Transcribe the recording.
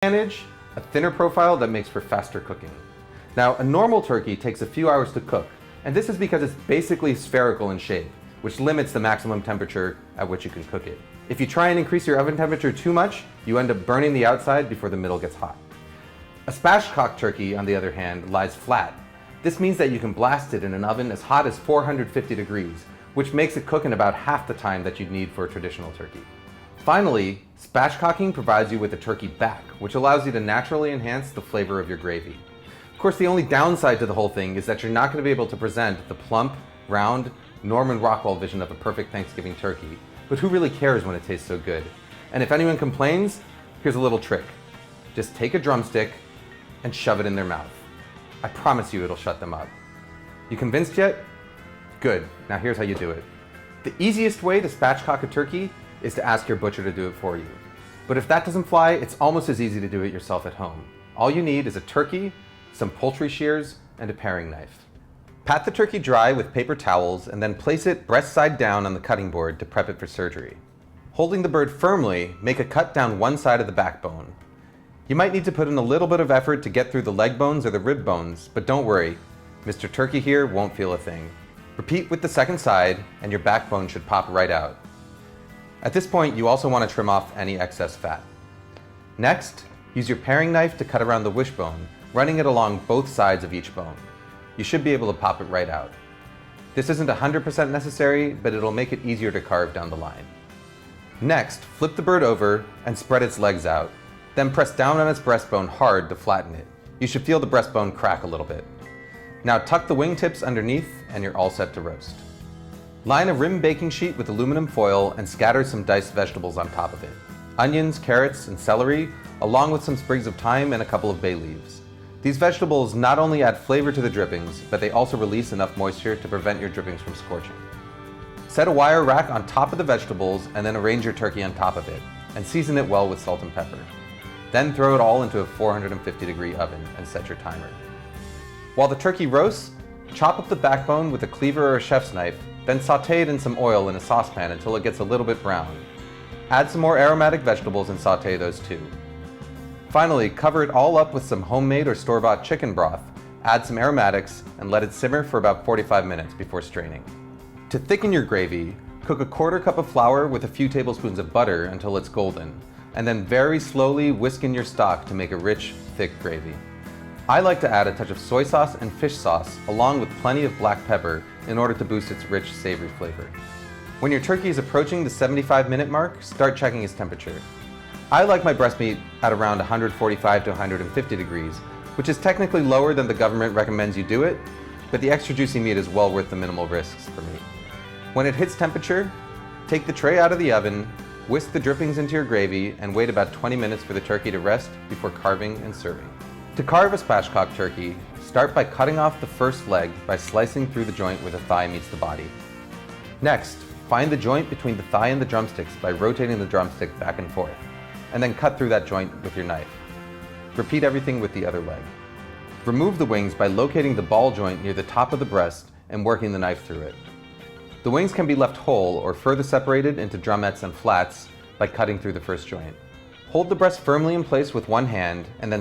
Advantage, a thinner profile that makes for faster cooking. Now, a normal turkey takes a few hours to cook, and this is because it's basically spherical in shape, which limits the maximum temperature at which you can cook it. If you try and increase your oven temperature too much, you end up burning the outside before the middle gets hot. A spatchcock turkey, on the other hand, lies flat. This means that you can blast it in an oven as hot as 450 degrees, which makes it cook in about half the time that you'd need for a traditional turkey. Finally, spatchcocking provides you with a turkey back, which allows you to naturally enhance the flavor of your gravy. Of course, the only downside to the whole thing is that you're not going to be able to present the plump, round, Norman Rockwell vision of a perfect Thanksgiving turkey, but who really cares when it tastes so good? And if anyone complains, here's a little trick. Just take a drumstick and shove it in their mouth. I promise you it'll shut them up. You convinced yet? Good. Now here's how you do it. The easiest way to spatchcock a turkey is to ask your butcher to do it for you. But if that doesn't fly, it's almost as easy to do it yourself at home. All you need is a turkey, some poultry shears, and a paring knife. Pat the turkey dry with paper towels and then place it breast side down on the cutting board to prep it for surgery. Holding the bird firmly, make a cut down one side of the backbone. You might need to put in a little bit of effort to get through the leg bones or the rib bones, but don't worry, Mr. Turkey here won't feel a thing. Repeat with the second side and your backbone should pop right out. At this point, you also want to trim off any excess fat. Next, use your paring knife to cut around the wishbone, running it along both sides of each bone. You should be able to pop it right out. This isn't 100% necessary, but it'll make it easier to carve down the line. Next, flip the bird over and spread its legs out. Then press down on its breastbone hard to flatten it. You should feel the breastbone crack a little bit. Now tuck the wingtips underneath and you're all set to roast. Line a rim baking sheet with aluminum foil and scatter some diced vegetables on top of it. Onions, carrots, and celery, along with some sprigs of thyme and a couple of bay leaves. These vegetables not only add flavor to the drippings, but they also release enough moisture to prevent your drippings from scorching. Set a wire rack on top of the vegetables and then arrange your turkey on top of it, and season it well with salt and pepper. Then throw it all into a 450-degree oven and set your timer. While the turkey roasts, chop up the backbone with a cleaver or a chef's knife, then sauté it in some oil in a saucepan until it gets a little bit brown. Add some more aromatic vegetables and sauté those too. Finally, cover it all up with some homemade or store-bought chicken broth, add some aromatics, and let it simmer for about 45 minutes before straining. To thicken your gravy, cook a quarter cup of flour with a few tablespoons of butter until it's golden, and then very slowly whisk in your stock to make a rich, thick gravy. I like to add a touch of soy sauce and fish sauce along with plenty of black pepper in order to boost its rich, savory flavor. When your turkey is approaching the 75-minute mark, start checking its temperature. I like my breast meat at around 145 to 150 degrees, which is technically lower than the government recommends you do it, but the extra juicy meat is well worth the minimal risks for me. When it hits temperature, take the tray out of the oven, whisk the drippings into your gravy, and wait about 20 minutes for the turkey to rest before carving and serving. To carve a spatchcock turkey, start by cutting off the first leg by slicing through the joint where the thigh meets the body. Next, find the joint between the thigh and the drumsticks by rotating the drumstick back and forth, and then cut through that joint with your knife. Repeat everything with the other leg. Remove the wings by locating the ball joint near the top of the breast and working the knife through it. The wings can be left whole or further separated into drumettes and flats by cutting through the first joint. Hold the breast firmly in place with one hand and then